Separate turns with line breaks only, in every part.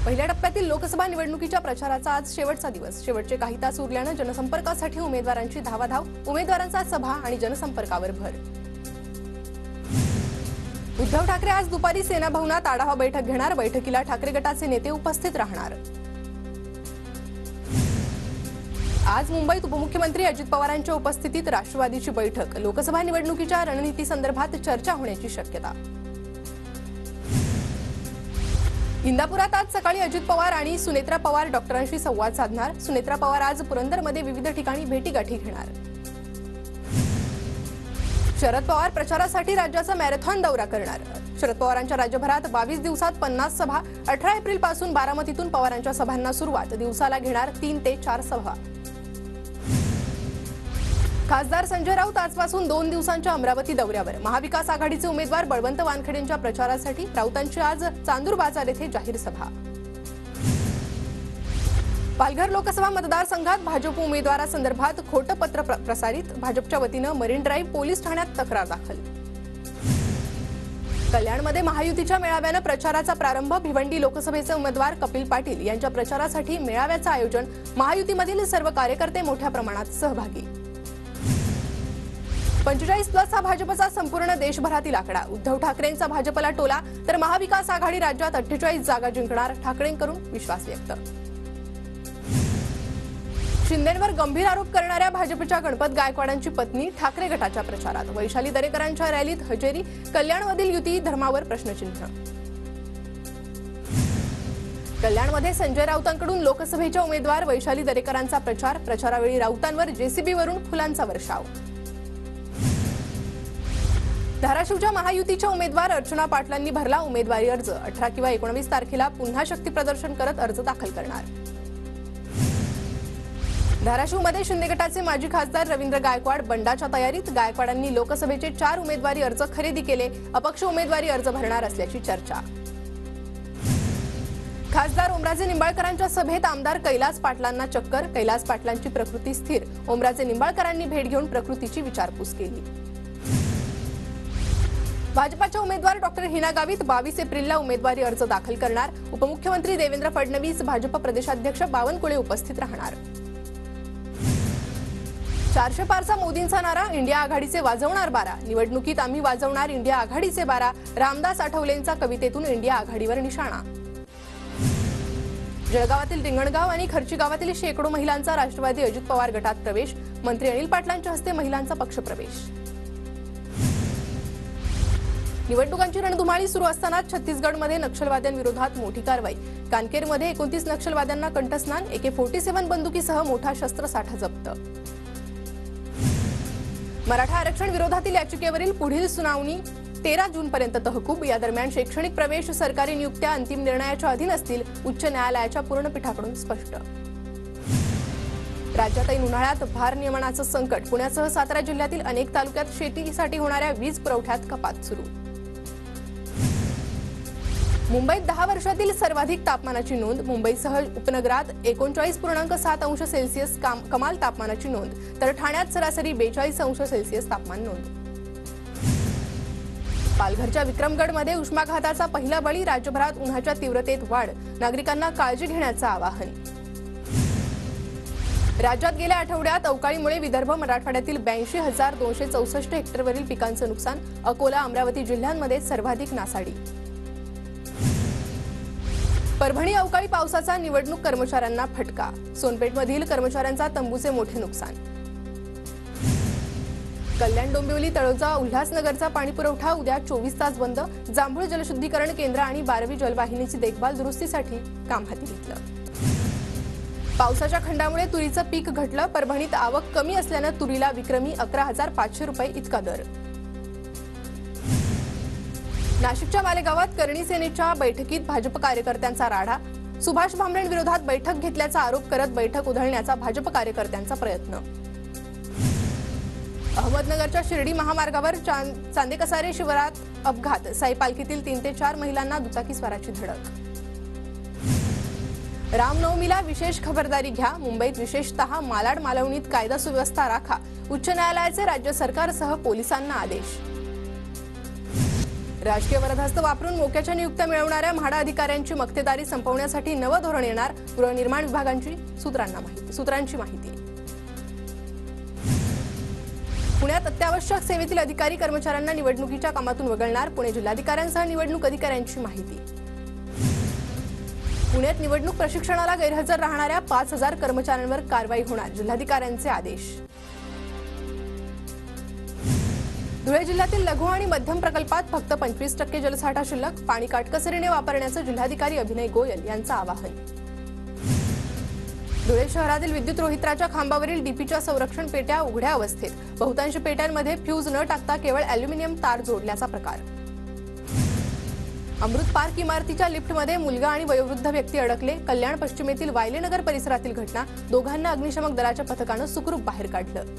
पहिल्या टप्प्यातील लोकसभा निवडणुकीच्या प्रचाराचा आज शेवटचा दिवस। शेवटचे काही तास उरल्याने जनसंपर्कासाठी उमेदवारांची धावाधाव, उमेदवारांचा सभा आणि जनसंपर्कावर भर। उद्धव ठाकरे आज दुपारी सेना भवनात आढावा बैठक घेणार। बैठकीला ठाकरे गटाचे नेते उपस्थित राहणार। आज मुंबईत उपमुख्यमंत्री अजित पवारांच्या उपस्थितीत राष्ट्रवादीची बैठक। लोकसभा निवडणुकीच्या रणनीती संदर्भात चर्चा होण्याची शक्यता। इंदापुरात आज सकाळी अजित पवार आणि सुनेत्रा पवार डॉक्टरांशी संवाद साधणार। सुनेत्रा पवार आज पुरंदरमध्ये विविध ठिकाणी भेटीगाठी घेणार। शरद पवार प्रचारासाठी राज्याचा मॅरेथॉन दौरा करणार। शरद पवारांच्या राज्यभरात 22 दिवसात 50 सभा। 18 एप्रिल पासून बारामतीतून पवारांच्या सभांना सुरुवात। दिवसाला घेणार 3 ते 4 सभा। खासदार संजय राऊत आजपासून 2 दिवसांच्या अमरावती दौऱ्यावर। महाविकास आघाडीचे उमेदवार बळवंत वानखेडेंच्या प्रचारासाठी राऊतांची आज चांदूर बाजार येथे जाहीर सभा। पालघर लोकसभा मतदारसंघात भाजप उमेदवारासंदर्भात खोटं पत्र प्रसारित। भाजपच्या वतीनं मरीन ड्राईव्ह पोलीस ठाण्यात तक्रार दाखल। कल्याणमध्ये महायुतीच्या मेळाव्यानं प्रचाराचा प्रारंभ। भिवंडी लोकसभेचे उमेदवार कपिल पाटील यांच्या प्रचारासाठी मेळाव्याचं आयोजन। महायुतीमधील सर्व कार्यकर्ते मोठ्या प्रमाणात सहभागी। 45+ हा भाजपचा संपूर्ण देशभरातील आकडा। उद्धव ठाकरेंचा भाजपला टोला, तर महाविकास आघाडी राज्यात 48 जागा जिंकणार। ठाकरेंकडून विश्वास व्यक्त। शिंदेंवर गंभीर आरोप करणाऱ्या भाजपच्या गणपत गायकवाडांची पत्नी ठाकरे गटाच्या प्रचारात। वैशाली दरेकरांच्या रॅलीत हजेरी। कल्याणमधील युती धर्मावर प्रश्नचिन्ह। कल्याणमध्ये संजय राऊतांकडून लोकसभेच्या उमेदवार वैशाली दरेकरांचा प्रचार। प्रचारावेळी राऊतांवर जेसीबीवरून फुलांचा वर्षाव। धाराशिवच्या महायुतीच्या उमेदवार अर्चना पाटलांनी भरला उमेदवारी अर्ज। 18 किंवा 19 तारखेला पुन्हा शक्ती प्रदर्शन करत अर्ज दाखल करणार। धाराशिवमध्ये शिंदे गटाचे माजी खासदार रवींद्र गायकवाड बंडाच्या तयारीत। गायकवाडांनी लोकसभेचे 4 उमेदवारी अर्ज खरेदी केले। अपक्ष उमेदवारी अर्ज भरणार असल्याची चर्चा। खासदार ओमराजे निंबाळकरांच्या सभेत आमदार कैलास पाटलांना चक्कर। कैलास पाटलांची प्रकृती स्थिर। ओमराजे निंबाळकरांनी भेट घेऊन प्रकृतीची विचारपूस केली। भाजपाच्या उमेदवार डॉक्टर हिना गावित 22 एप्रिलला उमेदवारी अर्ज दाखल करणार। उपमुख्यमंत्री देवेंद्र फडणवीस, भाजप प्रदेशाध्यक्ष बावनकुळे उपस्थित राहणार। 400 पारचा मोदींचा नारा। इंडिया आघाडीचे वाजवणार बारा। निवडणुकीत आम्ही वाजवणार इंडिया आघाडीचे बारा। रामदास आठवलेंचा कवितेतून इंडिया आघाडीवर निशाणा। जळगावातील रिंगणगाव आणि खर्ची गावातील शेकडो महिलांचा राष्ट्रवादी अजित पवार गटात प्रवेश। मंत्री अनिल पाटलांच्या हस्ते महिलांचा पक्षप्रवेश। निवडणुकांची रणधुमाळी सुरू असताना छत्तीसगडमध्ये नक्षलवाद्यांविरोधात मोठी कारवाई। कानकेरमध्ये 29 नक्षलवाद्यांना कंठस्नान। AK-47 बंदुकीसह मोठा शस्त्रसाठा जप्त। मराठा आरक्षण विरोधातील याचिकेवरील पुढील सुनावणी 13 जूनपर्यंत तहकूब। या दरम्यान शैक्षणिक प्रवेश, सरकारी नियुक्त्या अंतिम निर्णयाच्या अधीन असतील। उच्च न्यायालयाच्या पूर्णपीठाकडून स्पष्ट। राज्यात ऐन उन्हाळ्यात भारनियमनाचं संकट। पुण्यासह सातारा जिल्ह्यातील अनेक तालुक्यात शेतीसाठी होणाऱ्या वीज पुरवठ्यात कपात सुरू। मुंबईत 10 वर्षातील सर्वाधिक तापमानाची नोंद। मुंबईसह उपनगरात 39.7 अंश सेल्सिअस कमाल तापमानाची नोंद, तर ठाण्यात सरासरी 42 अंश सेल्सिअस तापमान नोंद। पालघरच्या विक्रमगडमध्ये उष्माघाताचा पहिला बळी। राज्यभरात उन्हाच्या तीव्रतेत वाढ। नागरिकांना काळजी घेण्याचं आवाहन। राज्यात गेल्या आठवड्यात अवकाळीमुळे विदर्भ, मराठवाड्यातील 82,264 हेक्टरवरील पिकांचं नुकसान। अकोला, अमरावती जिल्ह्यांमध्ये सर्वाधिक नासाडी। परभणी अवकाळी पावसाचा निवडणूक कर्मचाऱ्यांना फटका। सोनपेठमधील कर्मचाऱ्यांचा तंबूचे मोठे नुकसान। कल्याण, डोंबिवली, तळोजा, उल्हासनगरचा पाणीपुरवठा उद्या 24 तास बंद। जांभूळ जलशुद्धीकरण केंद्र आणि 12वी जलवाहिनीची देखभाल दुरुस्तीसाठी काम हाती घेतलं। पावसाच्या खंडामुळे तुरीचं पीक घटलं। परभणीत आवक कमी असल्यानं तुरीला विक्रमी 11,500 रुपये इतका दर। नाशिकच्या मालेगावात करणी सेनेच्या बैठकीत भाजप कार्यकर्त्यांचा राडा। सुभाष भामरेंविरोधात बैठक घेतल्याचा आरोप करत बैठक उधळण्याचा भाजप कार्यकर्त्यांचा प्रयत्न। अहमदनगरच्या शिर्डी महामार्गावर चांदेकसारे शिवारात अपघात। साई पालखीतील 3 ते 4 महिलांना दुचाकीस्वाराची धडक। रामनवमीला विशेष खबरदारी घ्या। मुंबईत विशेषतः मालाड मालवणीत कायदा सुव्यवस्था राखा। उच्च न्यायालयाचे राज्य सरकारसह पोलिसांना आदेश। राजकीय वरदहस्त वापरून मोक्याच्या नियुक्त्या मिळवणाऱ्या म्हाडा अधिकाऱ्यांची मक्तेदारी संपवण्यासाठी नवं धोरण येणार, गृहनिर्माण विभागांची सूत्रांची माहिती. पुण्यात अत्यावश्यक सेवेतील अधिकारी कर्मचाऱ्यांना निवडणुकीच्या कामातून वगळणार, पुणे जिल्हाधिकाऱ्यांसह निवडणूक अधिकाऱ्यांची माहिती. पुण्यात निवडणूक प्रशिक्षणाला गैरहजर राहणाऱ्या 5,000 कर्मचाऱ्यांवर कारवाई होणार, जिल्हाधिकाऱ्यांचे आदेश. धुळे जिल्ह्यातील लघु आणि मध्यम प्रकल्पात फक्त 25% जलसाठा शिल्लक, पाणी काटकसरीने वापरण्याचं जिल्हाधिकारी अभिनय गोयल यांचं आवाहन. धुळे शहरातील विद्युत रोहित्राच्या खांबावरील डीपीच्या संरक्षण पेट्या उघड्या अवस्थेत, बहुतांश पेट्यांमध्ये फ्यूज न टाकता केवळ अॅल्युमिनियम तार जोडल्याचा प्रकार. अमृत पार्क इमारतीच्या लिफ्टमध्ये मुलगा आणि वयोवृद्ध व्यक्ती अडकले, कल्याण पश्चिमेतील वायलेनगर परिसरातील घटना, दोघांना अग्निशमक दलाच्या पथकानं सुखरूप बाहेर काढलं.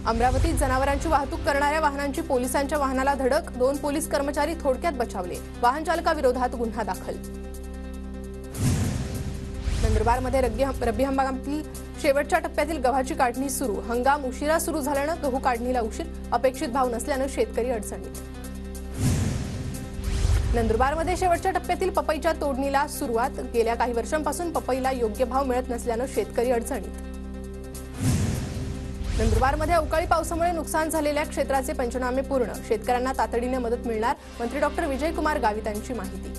अमरावतीत जनावरांची वाहतूक करणाऱ्या वाहनांची पोलिसांच्या वाहनाला धडक, 2 पोलीस कर्मचारी थोडक्यात बचावले, वाहन चालकाविरोधात गुन्हा दाखल. नंदुरबारमध्ये रब्बी हंगामातील शेवटच्या टप्प्यातील गव्हाची काढणी सुरू, हंगाम उशिरा सुरू झाल्यानं गहू काढणीला उशीर, अपेक्षित भाव नसल्यानं शेतकरी अडचणीत. नंदुरबारमध्ये शेवटच्या टप्प्यातील पपईच्या तोडणीला सुरुवात, गेल्या काही वर्षांपासून पपईला योग्य भाव मिळत नसल्यानं शेतकरी अडचणीत. नंदुरबारमध्ये अवकाळी पावसामुळे नुकसान झालेल्या क्षेत्राचे पंचनामे पूर्ण, शेतकऱ्यांना तातडीने मदत मिळणार, मंत्री डॉक्टर विजयकुमार गावित यांची माहिती.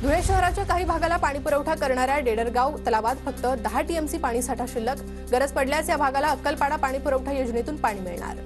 धुळे शहराच्या काही भागाला पाणीपुरवठा करणाऱ्या डेडरगाव तलावात फक्त 10 टीएमसी पाणीसाठा शिल्लक, गरज पडल्यास या भागाला अक्कलपाडा पाणीपुरवठा योजनेतून पाणी मिळणार.